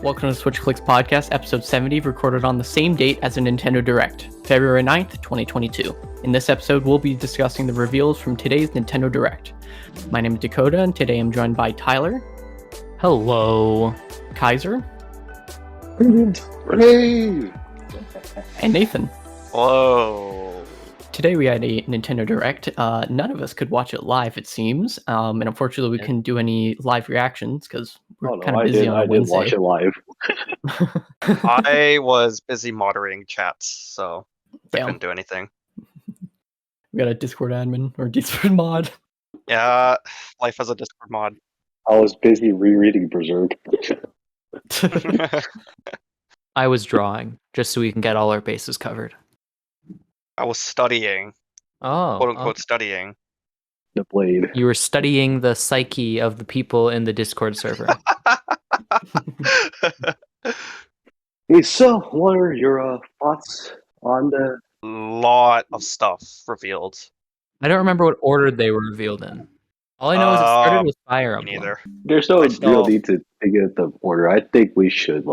Welcome to SwitchClicksPodcast, episode 70, recorded on the same date as a Nintendo Direct, February 9th, 2022. In this episode, we'll be discussing the reveals from today's Nintendo Direct. My name is Dakota, and today I'm joined by Tyler. Hello. Kaiser. Renee! And Nathan. Hello. Today we had a Nintendo Direct. None of us could watch it live, it seems. And unfortunately, we couldn't do any live reactions because we're kind of busy on a Wednesday. I did watch it live. I was busy moderating chats, so I couldn't do anything. We got a Discord admin or Discord mod. Yeah, life as a Discord mod. I was busy rereading Berserk. I was drawing, just so we can get all our bases covered. I was studying, Oh, quote unquote studying. The blade. You were studying the psyche of the people in the Discord server. Hey, so what are your thoughts on the... Lot of stuff revealed. I don't remember what order they were revealed in. All I know is it started with Fire Emblem. Neither. There's no real need to begin the order. I think we should,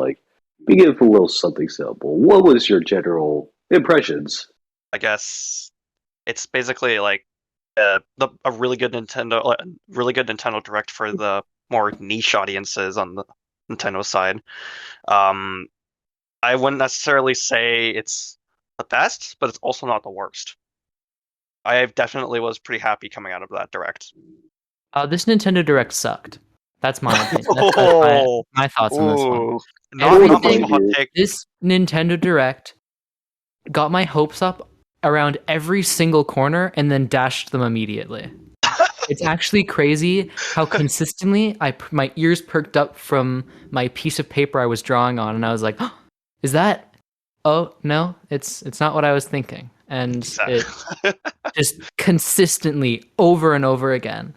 begin with a little something simple. What was your general impressions? I guess it's basically like a really good Nintendo Direct for the more niche audiences on the Nintendo side. I wouldn't necessarily say it's the best, but it's also not the worst. I definitely was pretty happy coming out of that Direct. This Nintendo Direct sucked. That's my opinion. That's my thoughts on this one. Not much of a hot take. This Nintendo Direct got my hopes up around every single corner and then dashed them immediately. It's actually crazy how consistently my ears perked up from my piece of paper I was drawing on, and I was like, oh, "Is that? Oh no, it's not what I was thinking." And it just consistently over and over again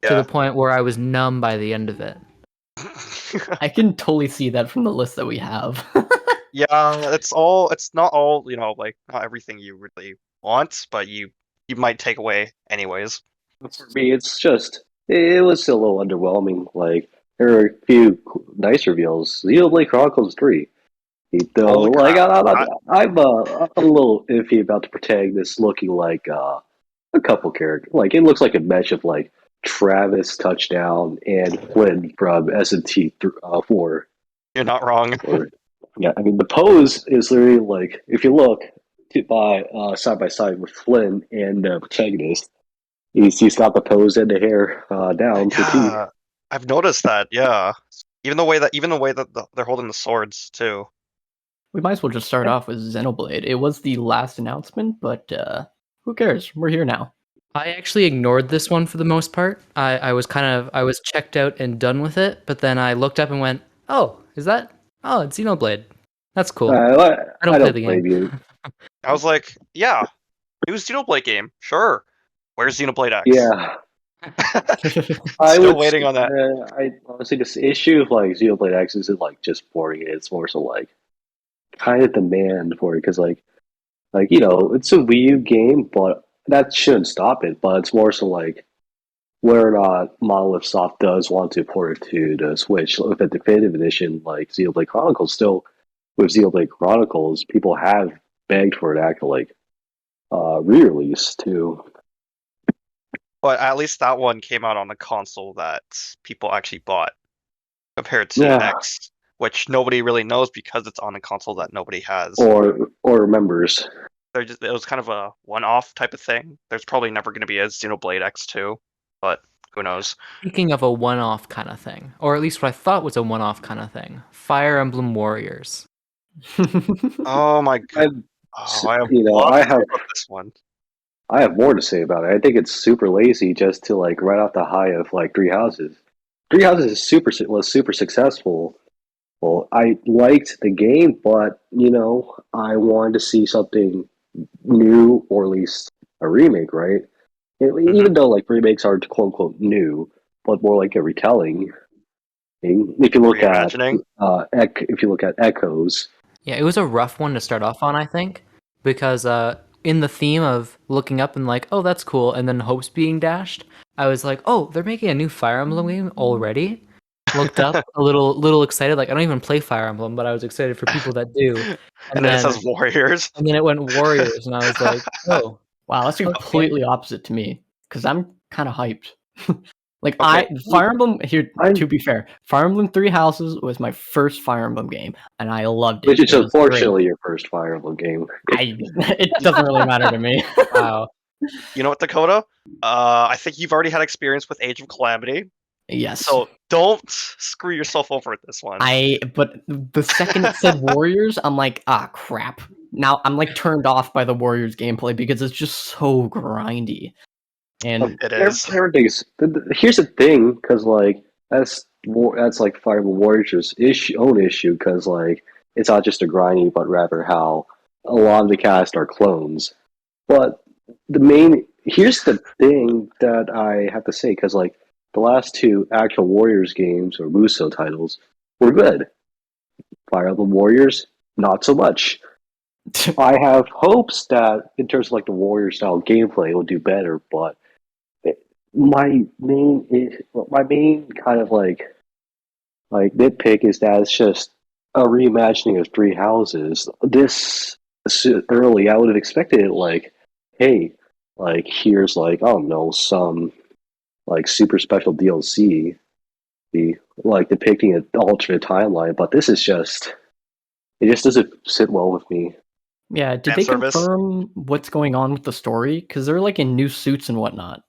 to the point where I was numb by the end of it. I can totally see that from the list that we have. Yeah, it's not all, not everything you really want, but you might take away anyways. For me, it's just, it was still a little underwhelming. There are a few nice reveals. Xenoblade Chronicles 3. Though, I'm a little iffy about the protagonist looking like a couple characters. It looks like a mesh of Travis Touchdown and Flynn from SMT 4. You're not wrong. Yeah, I mean the pose is literally if you look side by side with Flynn and the protagonist, he's got the pose and the hair down. Yeah, I've noticed that. Yeah, even the way that they're holding the swords too. We might as well just start off with Xenoblade. It was the last announcement, but who cares? We're here now. I actually ignored this one for the most part. I was checked out and done with it, but then I looked up and went, "Oh, it's Xenoblade. That's cool." I don't play the game. I was like, "Yeah, new Xenoblade game, sure. Where's Xenoblade X?" Yeah, Still waiting on that. I honestly, this issue of Xenoblade X isn't just boring. It's more so kind of demand for it because it's a Wii U game, but that shouldn't stop it. But it's more so whether or not Monolith Soft does want to port it to the Switch with a definitive edition like Xenoblade Chronicles. Still, with Xenoblade Chronicles, people have begged for an actual re-release too. But at least that one came out on a console that people actually bought, compared to X, which nobody really knows because it's on a console that nobody has or remembers. It was kind of a one-off type of thing. There's probably never going to be a Xenoblade X2, but who knows? Speaking of a one-off kind of thing, or at least what I thought was a one-off kind of thing, Fire Emblem Warriors. Oh my god! I have this one. I have more to say about it. I think it's super lazy just to right off the high of Three Houses. Three Houses was super successful. Well, I liked the game, but I wanted to see something new, or at least a remake, right? Even though remakes aren't quote unquote new, but more like a retelling. If you look at Echoes. Yeah, it was a rough one to start off on, I think, because in the theme of looking up and oh, that's cool, and then hopes being dashed, I was like, oh, they're making a new Fire Emblem game already? looked up a little excited. Like I don't even play Fire Emblem, but I was excited for people that do. And then it says Warriors. And then it went Warriors, and I was like, oh, Wow, that's okay. completely opposite to me because I'm kind of hyped. Like Okay. Fire Emblem here. I'm- To be fair, Fire Emblem Three Houses was my first Fire Emblem game, and I loved it. Which is It was great. unfortunately your first Fire Emblem game. It doesn't really matter to me. Wow. You know what, Dakota? I think you've already had experience with Age of Calamity, Yes. so don't screw yourself over at this one. But the second it said Warriors, I'm like, crap. Now I'm like turned off by the Warriors gameplay because it's just so grindy. And It is. Here's the thing, because like that's like Fire Emblem Warriors' own issue, because like it's not just a grindy, but rather how a lot of the cast are clones. But here's the thing that I have to say, because like the last two actual Warriors games or Muso titles were good. Fire Emblem Warriors, not so much. I have hopes that in terms of like the Warrior style gameplay, it will do better, but my main kind of like nitpick is that it's just a reimagining of Three Houses. This early, I would have expected it like, hey, like here's like I don't know, some like super special DLC, like depicting an alternate timeline. But this is it just doesn't sit well with me. yeah, did Fan they service? confirm what's going on with the story? Because they're like in new suits and whatnot.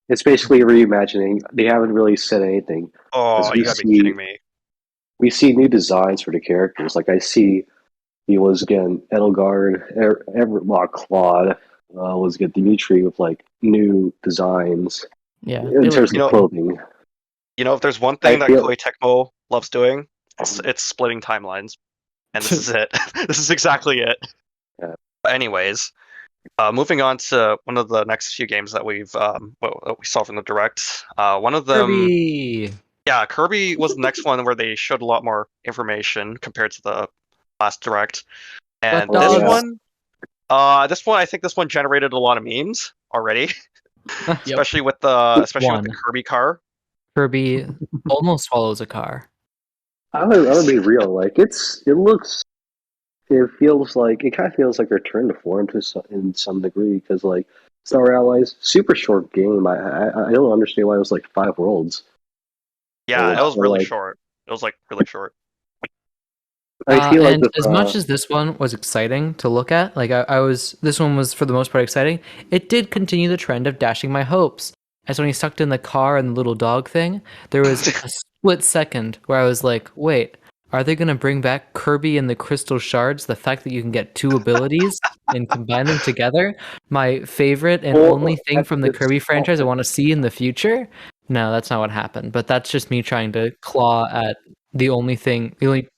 It's basically a reimagining. They haven't really said anything. Oh, we you gotta be see- kidding me. We see new designs for the characters. Like I see, he was again Edelgard, Claude was again Dimitri with like new designs Yeah, in they terms look of clothing. You know, if there's one thing I that feel- Koei Tecmo loves doing, it's splitting timelines. And this is it. This is exactly it. Yeah. But anyways, moving on to one of the next few games that we saw from the direct. One of them, Kirby. yeah, Kirby was the next one where they showed a lot more information compared to the last direct. And But this dogs. one, I think this one generated a lot of memes already, especially with One. the Kirby car. Kirby almost follows a car. I'm gonna be real. Like it kind of feels like return to form in some degree, because like Star Allies, super short game. I don't understand why it was like 5 worlds. Yeah, Yeah, it was so, really like- short. It was like really short. I feel like And as much as this one was exciting to look at, like this one was for the most part exciting. It did continue the trend of dashing my hopes. As when he sucked in the car and the little dog thing, there was a split second where I was like, "Wait, are they going to bring back Kirby and the Crystal Shards? The fact that you can get 2 abilities and combine them together? My favorite and Well, only thing from the that's- Kirby franchise I want to see in the future." No, that's not what happened. But that's just me trying to claw at the only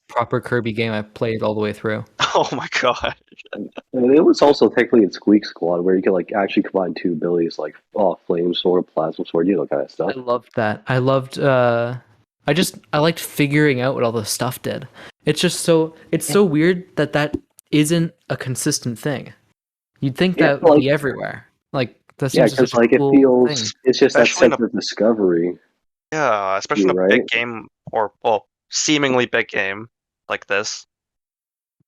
proper Kirby game I played all the way through. Oh my god. And it was also technically in Squeak Squad, where you could like actually combine 2 abilities, like Flame Sword, Plasma Sword, kind of stuff. I loved that. I loved I liked figuring out what all the stuff did. It's so weird that isn't a consistent thing. You'd think Yeah, that would like- be everywhere. Like that Yeah, seems because such a like cool it feels thing. it's just that Especially in sense of discovery. Yeah, especially in a You're big right. game, or seemingly big game like this.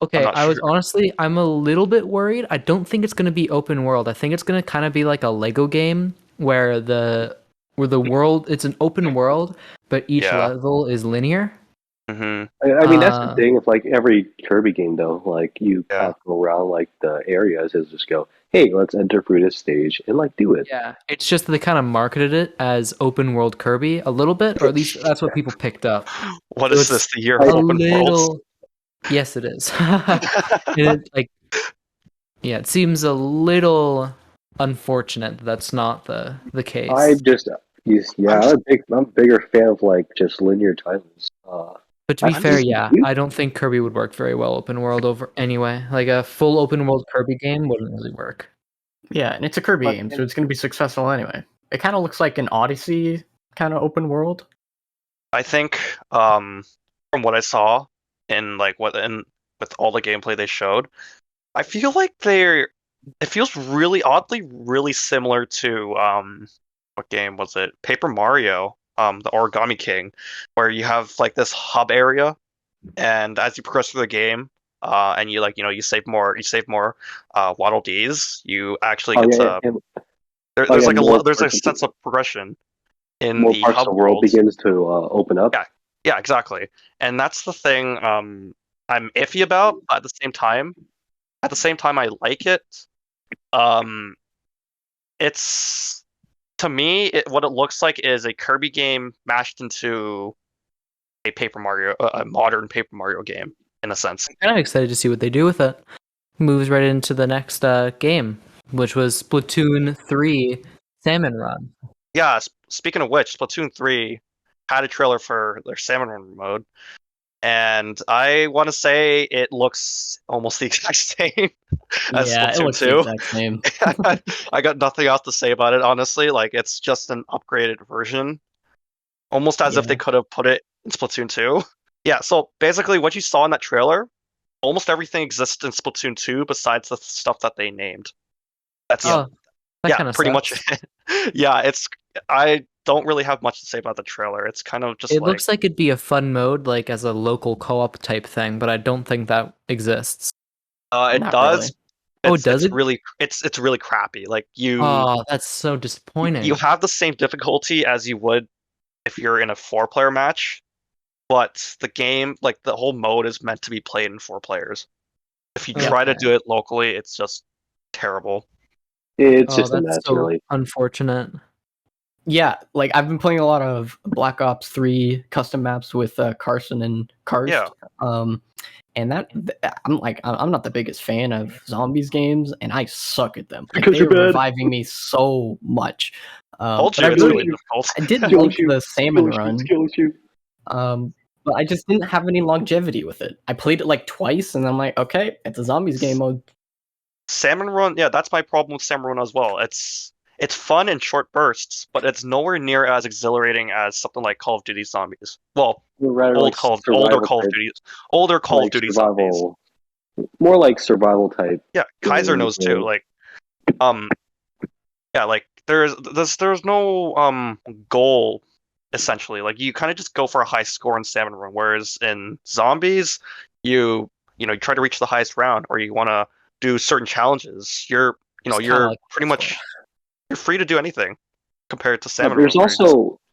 Okay, not I'm a little bit worried. I don't think it's going to be open world. I think it's going to kind of be like a Lego game where the world, it's an open world, but each Yeah. level is linear. Hmm. I mean, that's the Uh, thing of like every Kirby game, though. Like you Yeah. have to go around like the areas and just go, "Hey, let's enter through this stage," and like do it. Yeah, it's just that they kind of marketed it as open world Kirby a little bit, or at least that's what people picked up. What So is it's this? The year a of open worlds? Yes, it is. And yeah, it seems a little unfortunate that that's not the case. I'm a bigger fan of like just linear titles. But to be I'm fair, just- yeah, I don't think Kirby would work very well open world over anyway. Like a full open world Kirby game wouldn't really work. Yeah, and it's a Kirby But- game, so it's going to be successful anyway. It kind of looks like an Odyssey kind of open world. I think, from what I saw in with all the gameplay they showed, I feel like it feels really oddly really similar to what game was it? Paper Mario the Origami King, where you have like this hub area, and as you progress through the game, and you save more Waddle Dees, you actually Oh get yeah, to yeah. there's like More there's a parts sense of progression in more the parts of hub the world world. begins to open up. Yeah, exactly. And that's the thing I'm iffy about, but at the same time I like it. Um it's to me what it looks like is a Kirby game mashed into a modern Paper Mario game in a sense. I'm kind of excited to see what they do with it. Moves right into the next game, which was Splatoon 3 Salmon Run. Yeah, speaking of which, Splatoon 3 had a trailer for their Salmon Run mode, and I want to say it looks almost the exact same as Yeah, it Splatoon looks the 2. exact same. I got nothing else to say about it, honestly. Like, it's just an upgraded version, almost as if they Yeah. could have put it in Splatoon 2. Yeah, so basically, what you saw in that trailer, almost everything exists in Splatoon 2 besides the stuff that they named. That's Oh, that yeah, kind of pretty much sucks. it. Yeah, I don't really have much to say about the trailer. It's kind of just It like looks like it'd be a fun mode, like as a local co-op type thing, but I don't think that exists. it Not does. really. Oh, does it? It's really crappy. Like Oh, that's so you disappointing. have the same difficulty as you would if you're in a 4-player match, but the game, like the whole mode, is meant to be played in 4 players. If you try to Okay. do it locally, it's just terrible. It's Oh, just a that's mess, so really. unfortunate. Yeah, like I've been playing a lot of Black Ops 3 custom maps with Carson and Karst. Yeah. And I'm not the biggest fan of zombies games, and I suck at them. Like, Because you're they're bad. reviving me so much. Told But you I it's really, really difficult. I did Kills like you. the Salmon Kills you. Run. Kills you. But I just didn't have any longevity with it. I played it like twice, and I'm like, okay, it's a zombies game mode. Salmon Run, yeah, that's my problem with Salmon Run as well. It's fun in short bursts, but it's nowhere near as exhilarating as something like Call of Duty Zombies. Well, Rather like older survival Call of type, Duty, older Call of like Duty Zombies. survival, more like survival type. Yeah, Kaiser games, knows too. really. Like, yeah, like there's no goal essentially. Like you kind of just go for a high score in Salmon Run, whereas in Zombies, you try to reach the highest round, or you want to do certain challenges. You're Just kinda you're like pretty this much you're free to do anything compared to Yeah, Salmon there's Run, where you're just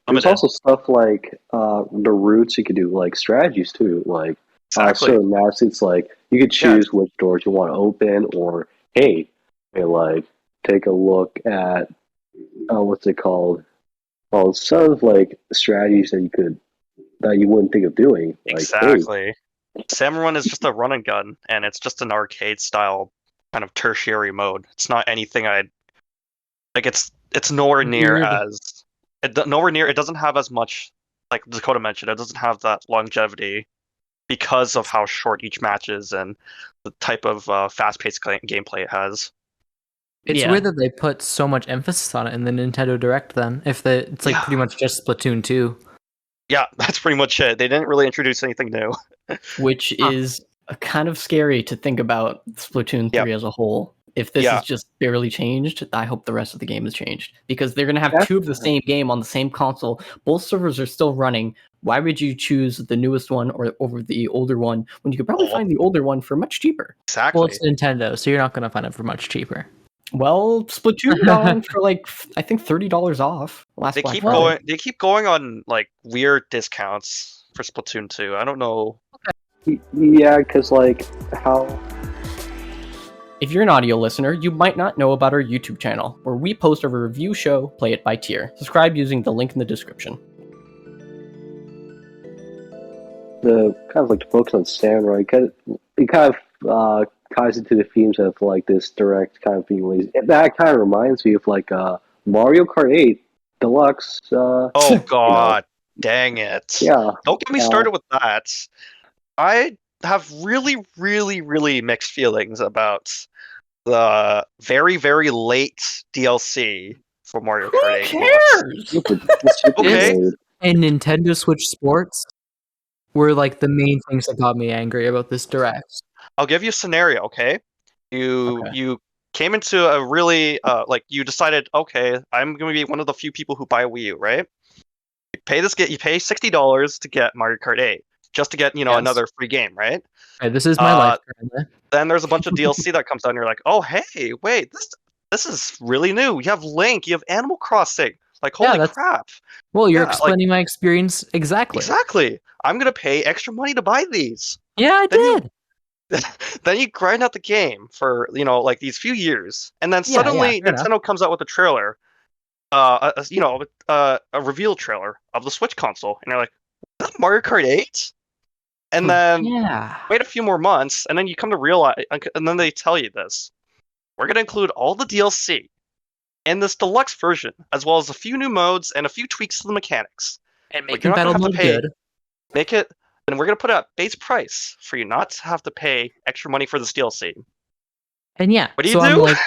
there's limited. also stuff like the routes you could do, like strategies too. Like Exactly. certain maps, it's like you could Yeah. choose which doors you want to open, or hey, like take a look at what's it called? Well, some of like strategies that you wouldn't think of doing. Like, hey, Exactly. Salmon Run is just a run and gun, and it's just an arcade style kind of tertiary mode. It's not anything I'd like. It's nowhere near Weird. as nowhere near. It doesn't have as much, like Dakota mentioned. It doesn't have that longevity because of how short each match is and the type of fast-paced gameplay it has. It's Yeah. weird that they put so much emphasis on it in the Nintendo Direct then. It's like Yeah. pretty much just Splatoon 2. Yeah, that's pretty much it. They didn't really introduce anything new. Which is kind of scary to think about Splatoon 3 as a whole. If this Yeah. is just barely changed, I hope the rest of the game is changed. Because they're going to have Yeah. two of the same game on the same console. Both servers are still running. Why would you choose the newest one or over the older one when you could probably find the older one for much cheaper? Exactly. Well, it's Nintendo, so you're not going to find it for much cheaper. Well, Splatoon got on for like, I think $30 off last They Black keep Friday. going. They keep going on like weird discounts for Splatoon 2. I don't know. yeah, because like how If you're an audio listener, you might not know about our YouTube channel, where we post a review show, Play It by Tier. Subscribe using the link in the description. the kind of like to focus on Samurai, because it kind of ties into the themes of like this direct kind of being lazy. That kind of reminds me of like Mario Kart 8 Deluxe. Oh God, dang it! Yeah, Don't get me started with that. I have really, really, really mixed feelings about the very, very late DLC for Mario Kart 8 Deluxe. Okay. Blade. And Nintendo Switch Sports were like the main things that got me angry about this Direct. I'll give you a scenario, okay? You came into a really like you decided, okay, I'm gonna be one of the few people who buy a Wii U, right? pay you pay $60 to get Mario Kart 8, just to get Yes. another free game, right? Right, this is my life currently. Then there's a bunch of DLC that comes out, and you're like, oh hey, wait, this is really new. You have Link, you have Animal Crossing. Like, holy crap! Well, you're Yeah, explaining my experience exactly. Exactly. I'm gonna pay extra money to buy these. Yeah, I did. Then you grind out the game for like these few years, and then suddenly fair Nintendo comes out with a trailer, a reveal trailer of the Switch console, and you're like, is that Mario Kart 8? And then wait a few more months, and then you come to realize, and then they tell you this: we're gonna include all the DLC in this deluxe version, as well as a few new modes and a few tweaks to the mechanics. And making battle mode good. Make it, and we're gonna put it at base price for you not to have to pay extra money for this DLC. And what do you do? I'm like,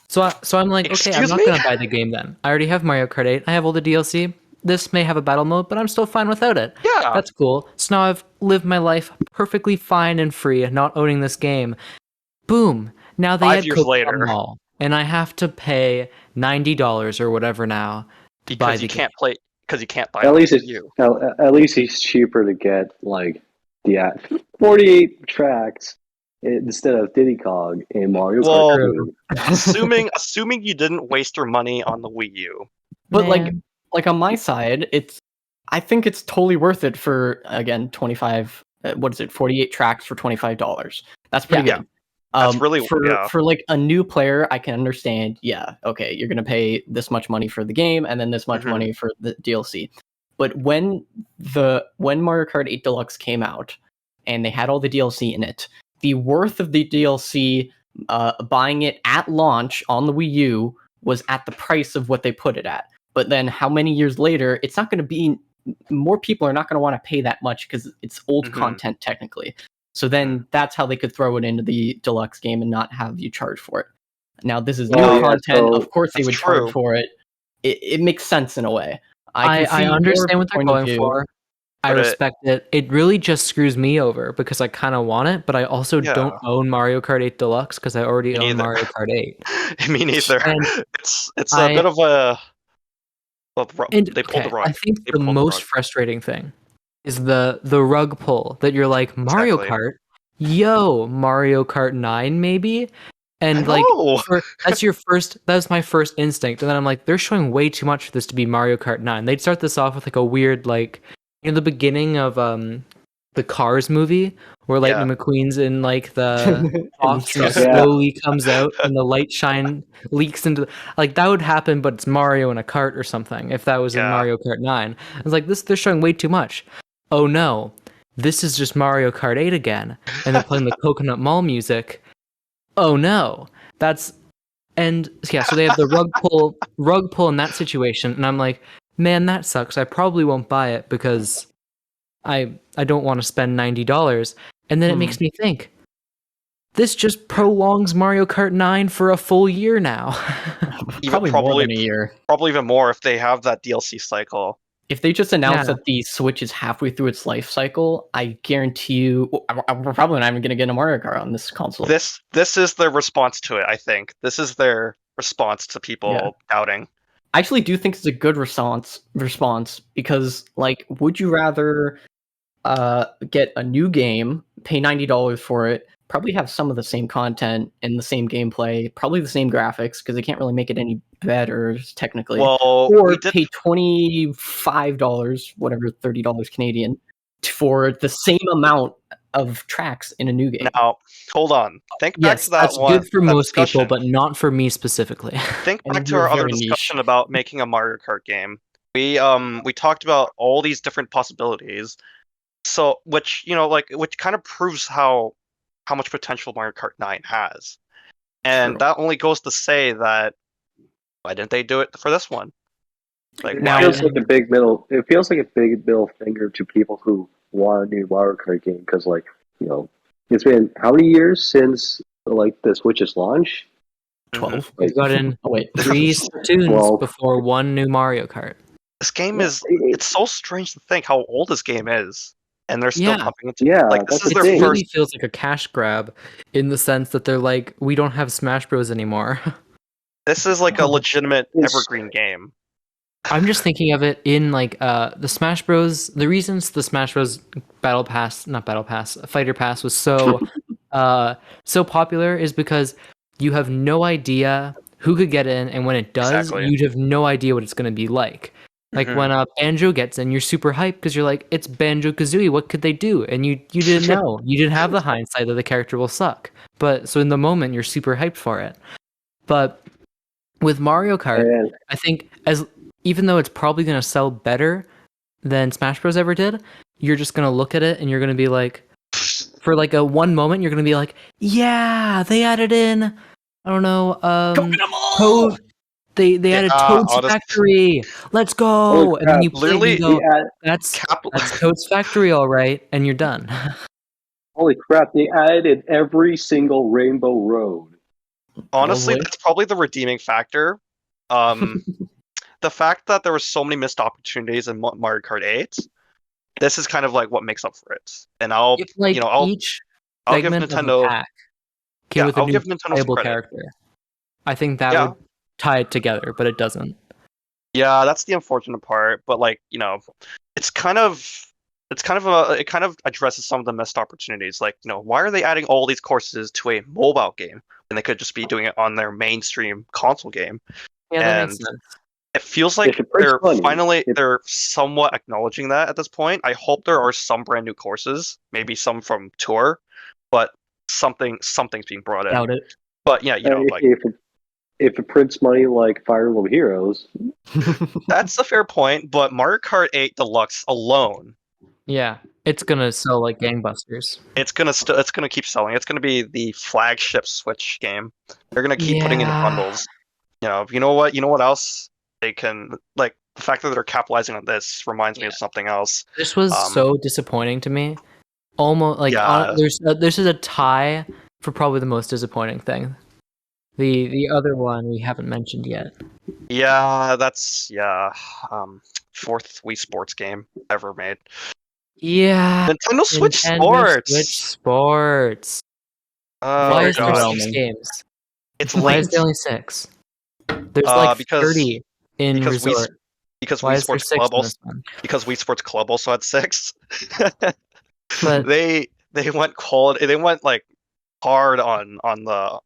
so I'm like, okay, Excuse I'm not me? gonna buy the game then. I already have Mario Kart 8. I have all the DLC. This may have a battle mode, but I'm still fine without it. Yeah, That's cool. So now I've lived my life perfectly fine and free, not owning this game. Boom. Now they 5 add years Coconut later. Mall, and I have to pay $90 or whatever now to buy because the you can't game. play, because you can't buy At least it. at least it's cheaper to get like the 48 tracks instead of Diddy Kong in Mario Well, Kart. assuming you didn't waste your money on the Wii U. But Man. like on my side, I think it's totally worth it for, again, 25. What is it? 48 tracks for $25. That's pretty good. That's really for like a new player, I can understand. Yeah, okay, you're gonna pay this much money for the game and then this much money for the DLC. But when Mario Kart 8 Deluxe came out and they had all the DLC in it, the worth of the DLC, buying it at launch on the Wii U, was at the price of what they put it at. But then how many years later, it's not going to be, more people are not going to want to pay that much because it's old content technically. So then that's how they could throw it into the deluxe game and not have you charge for it. Now this is new content. So of course they would charge for it. It makes sense in a way. I understand what they're going for. I respect it. It really just screws me over because I kind of want it, but I also don't own Mario Kart 8 Deluxe because I already own Mario Kart 8. Me neither. And it's a bit of a... they pulled the rug. I think the most frustrating thing is the rug pull that you're like, Mario Kart? Yo, Mario Kart 9 maybe? And like, that's my first instinct. And then I'm like, they're showing way too much for this to be Mario Kart 9. They'd start this off with like a weird, like, the beginning of the Cars movie where Lightning McQueen's in like the box and slowly comes out and the light shine leaks into like that would happen, but it's Mario in a cart or something if that was in Mario Kart 9. I was like, they're showing way too much. Oh no, this is just Mario Kart 8 again, and they're playing the Coconut Mall music. Oh no, so they have the rug pull in that situation, and I'm like, man, that sucks. I probably won't buy it because I don't want to spend $90. And then it makes me think, this just prolongs Mario Kart 9 for a full year now. probably more than a year. Probably even more if they have that DLC cycle. If they just announce that the Switch is halfway through its life cycle, I guarantee you, we're probably not even going to get a Mario Kart on this console. This is their response to it, I think. This is their response to people doubting. I actually do think it's a good response because, like, would you rather get a new game, pay $90 for it, probably have some of the same content and the same gameplay, probably the same graphics because they can't really make it any better technically, or pay $25, whatever, $30 Canadian, for the same amount of tracks in a new game? Now, hold on. Think back to that that's one. Good for most people, but not for me specifically. Think back to our other discussion about making a Mario Kart game. We talked about all these different possibilities. So, which kind of proves how much potential Mario Kart 9 has. And that only goes to say that why didn't they do it for this one? Like, it feels like a big middle finger to people who want a new Mario Kart game because, like, it's been how many years since like the Switch's launch? 12. We got in 3 Splatoons before one new Mario Kart. This game it's so strange to think how old this game is. And they're still pumping it. Like, this is their first. It really first. Feels like a cash grab in the sense that they're like, we don't have Smash Bros anymore. This is like a legitimate evergreen game. I'm just thinking of it in like the Smash Bros. The reasons the Smash Bros. Fighter Pass was so popular is because you have no idea who could get in, and when it does, Exactly. you have no idea what it's going to be like. Like Mhm. when Banjo gets in, you're super hyped because you're like, it's Banjo Kazooie. What could they do? And you didn't know. You didn't have the hindsight that the character will suck. But so in the moment, you're super hyped for it. But with Mario Kart, And I think even though it's probably going to sell better than Smash Bros. Ever did, you're just going to look at it and you're going to be like, for like a one moment, you're going to be like, yeah, they added in, I don't know, Toad. They added Toad's Honest, Factory. Let's holy go. And then crap, you play it and you literally, the go, ad, that's Cap. Toad's Factory, all right, and you're done. holy crap, they added every single Rainbow Road. Honestly, Probably. that's probably the redeeming factor. Um, the fact that there were so many missed opportunities in Mario Kart 8, this is kind of like what makes up for it. And If like each I'll give segment of the Nintendo, pack came yeah, with a I'll new give Nintendo some playable credit. character, I think that Yeah, would tie it together, but it doesn't. yeah, that's the unfortunate part. But like, it's kind of, it kind of addresses some of the missed opportunities. Like, why are they adding all these courses to a mobile game when they could just be doing it on their mainstream console game? Yeah, that makes And sense. it feels If like it prints money, they're somewhat acknowledging that at this point. I hope there are some brand new courses, maybe some from Tour, but something's being brought in. Doubt it. But yeah, like if it prints money like Fire Emblem Heroes, that's a fair point. But Mario Kart 8 Deluxe alone, Yeah, it's gonna sell like gangbusters. it's gonna keep selling. It's gonna be the flagship Switch game. They're gonna keep putting in Yeah, bundles. You know what else they can like. The fact that they're capitalizing on this reminds me yeah. of something else. This was Um, so disappointing to me. Almost like yeah, this is a tie for probably the most disappointing thing. The other one we haven't mentioned yet. Yeah, um, fourth Wii Sports game ever made. Yeah, Nintendo Switch Nintendo Switch Sports. Sports. Why Oh is there god, 6 Underwhelming. games? it's Why is late. there only 6? There's like Because 30 in because Wii Resort. because Why Wii is there Sports 6 Club in also this one? because Wii Sports Club also had six. But They went quality. They went like hard on the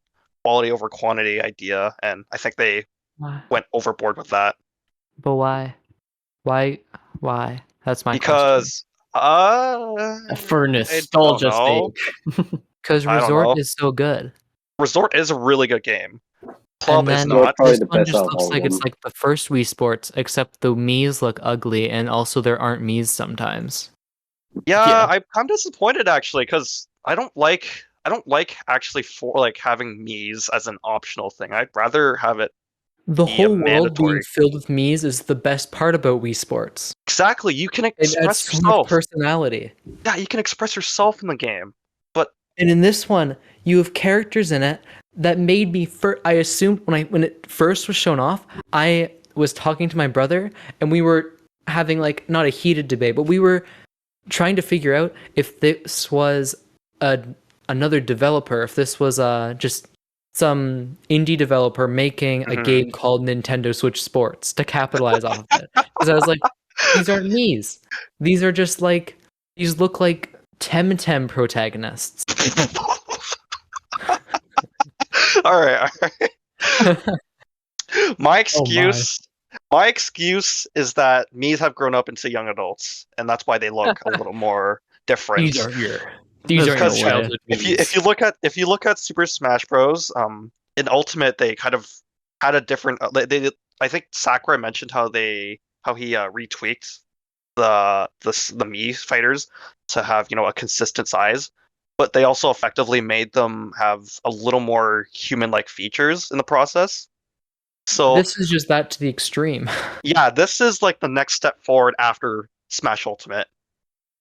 quality over quantity idea, and I think they why? went overboard with that But why? Why? Why? That's my question. because For I don't nostalgia know. sake. Because I don't Resort know. is so good. Resort is a really good game. And Club is then Resort's not. probably this the one best just out of looks all like of it's them. like the first Wii Sports, except the Miis look ugly, and also there aren't Miis sometimes. Yeah, Yeah. I'm disappointed actually because I don't like actually for like having Mii's as an optional thing. I'd rather have it The be a whole world being mandatory. filled with Miis is the best part about Wii Sports. Exactly, you can It adds express so much yourself. personality. Yeah, you can express yourself in the game. But And in this one, you have characters in it that made me. I assumed when it first was shown off, I was talking to my brother, and we were having like not a heated debate, but we were trying to figure out if this was a another developer, if this was just some indie developer making a mhm. game called Nintendo Switch Sports to capitalize off of it. Because I was like, these aren't me's. These are just like these look like Temtem protagonists. All right, all right. My Oh my. excuse, my excuse is that Mii's have grown up into young adults, and that's why they look a little more different. These aren't your Because childhood if you look at Super Smash Bros, in Ultimate they kind of had a different. I think Sakurai mentioned how he retweaked the Mii fighters to have a consistent size, but they also effectively made them have a little more human-like features in the process. So This is just that to the extreme. yeah, this is like the next step forward after Smash Ultimate,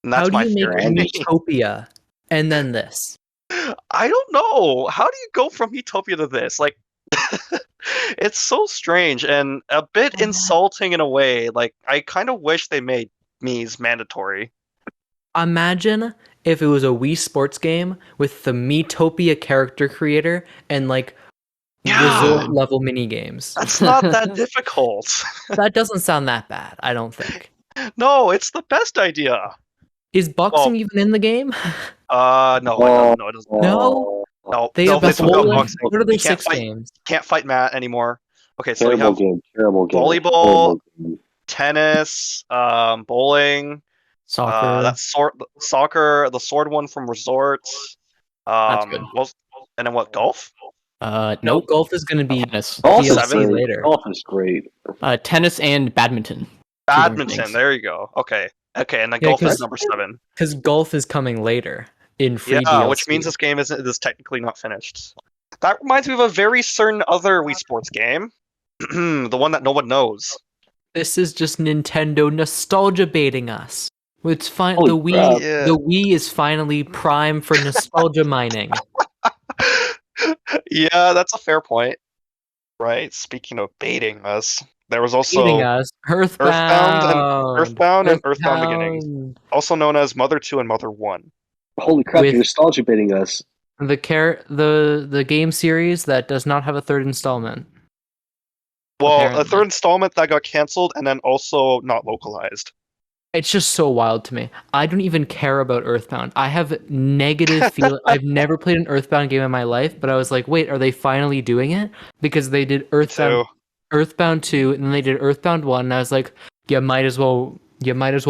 and How that's do my you make theory. Miitopia and then this? I don't know. How do you go from Utopia to this? Like, it's so strange and a bit insulting in a way. Like, I kind of wish they made Mii's mandatory. Imagine if it was a Wii Sports game with the Miitopia character creator and like resort level mini games. That's not that difficult. That doesn't sound that bad, I don't think. No, it's the best idea. Is boxing even in the game? No, it doesn't. No? No, They no, have they took out bowling. boxing. What are their You can't 6 fight. games? Can't fight Matt anymore. Okay, so we Terrible have game. Terrible game. volleyball, Terrible game. tennis, bowling, Soccer. soccer, the sword one from Resorts. That's good. And then what? Golf? No, Nope. golf is going to be Tennis. Golf is DLC great. later. Golf is great. Tennis and badminton. Badminton. things. There you go. Okay, and then Yeah, golf is 'cause- number 7. Because golf is coming later in free Yeah, DLC. which means this game is technically not finished. That reminds me of a very certain other Wii Sports game, the one that no one knows. This is just Nintendo nostalgia baiting us. It's fine. Holy The Wii, crap. Yeah. the Wii is finally prime for nostalgia mining. Yeah, that's a fair point. Right. Speaking of baiting us, there was also Baiting us. Earthbound. Earthbound and Earthbound Beginnings, also known as Mother 2 and Mother 1. Holy crap! With- You're nostalgia baiting us. The game series that does not have a third installment. Well, Apparently. a third installment that got canceled and then also not localized. It's just so wild to me. I don't even care about Earthbound. I have negative feel. I've never played an Earthbound game in my life, but I was like, wait, are they finally doing it? Because they did Earthbound 2, and then they did Earthbound 1, and I was like, you might as well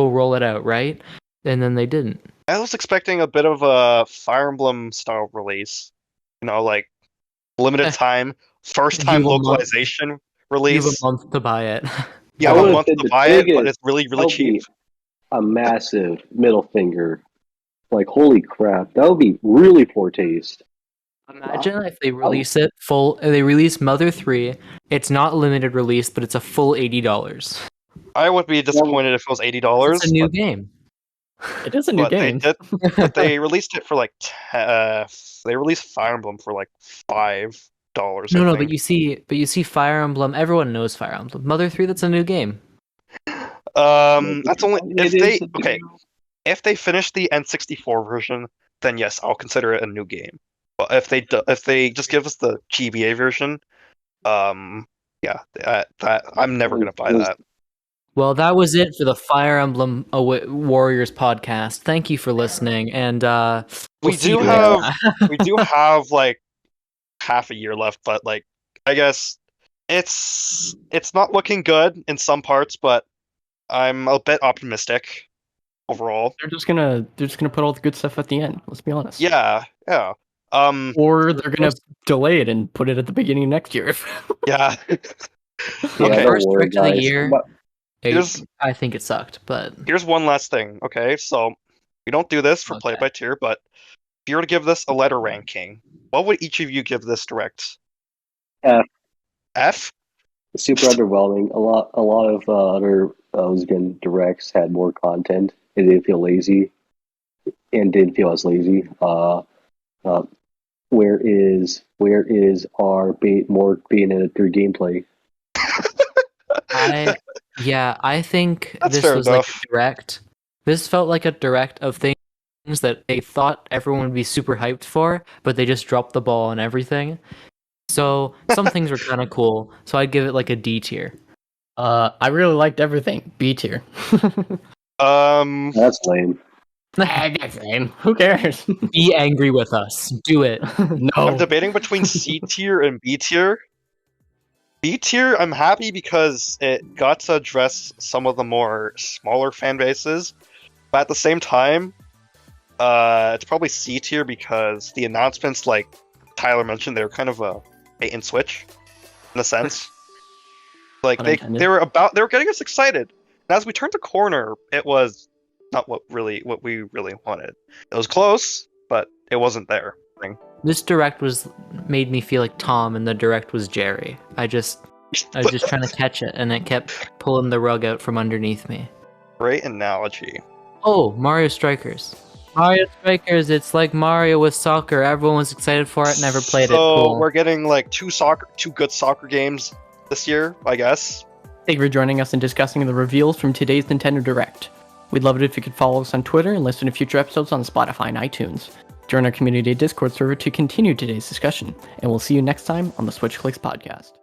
roll it out, right? And then they didn't. I was expecting a bit of a Fire Emblem style release. Like limited time, first time You have a month. localization You release. have a month to buy it. You That have a would've month been to the buy it, but biggest it's really, really cheap. A massive middle finger. Like, holy crap. That would be really poor taste. Imagine if they release it full. They release Mother 3. It's not limited release, but it's a full $80. I would be disappointed if it was $80. It's a new game. It is a new game. But they released it for like they released Fire Emblem for like $5. No, but you see Fire Emblem. Everyone knows Fire Emblem. Mother 3. That's a new game. That's only if It they is a okay. If they finish the N64 version, then yes, I'll consider it a new game. But if they just give us the GBA version, yeah, that I'm never gonna buy that. Well, that was it for the Fire Emblem Warriors podcast. Thank you for listening, and We do have like half a year left, but like I guess it's not looking good in some parts, but I'm a bit optimistic overall. They're just gonna put all the good stuff at the end. Let's be honest. Yeah. Or they're gonna delay it and put it at the beginning of next year. Yeah. Yeah, Okay. don't First worry, direct of the guys. year. Here's- I think it sucked, but Here's one last thing, okay? So we don't do this for Okay. play by tier, but if you were to give this a letter ranking, what would each of you give this direct? F. F? Super underwhelming. A lot of other again directs had more content. It didn't feel lazy, and didn't feel as lazy. Where is our more being in it through gameplay? I think That's this fair was enough. like a direct. This felt like a direct of things that they thought everyone would be super hyped for, but they just dropped the ball on everything. So some things were kind of cool. So I'd give it like a D tier. I really liked everything. B tier. That's lame. That's lame. Who cares? Be angry with us. Do it. No. I'm debating between C tier and B tier. B tier, I'm happy because it got to address some of the more smaller fan bases, but at the same time, it's probably C tier because the announcements, like Tyler mentioned, they were kind of a bait and switch, in a sense. Like they were getting us excited, and as we turned the corner, it was not what we really wanted. It was close, but it wasn't there. This direct made me feel like Tom, and the direct was Jerry. I was just trying to catch it, and it kept pulling the rug out from underneath me. Great analogy. Oh, Mario Strikers. Mario Strikers, it's like Mario with soccer. Everyone was excited for it, never played it. So Cool. we're getting like two good soccer games this year, I guess. Thank you for joining us and discussing the reveals from today's Nintendo Direct. We'd love it if you could follow us on Twitter and listen to future episodes on Spotify and iTunes. Join our community Discord server to continue today's discussion, and we'll see you next time on the Switch Clicks podcast.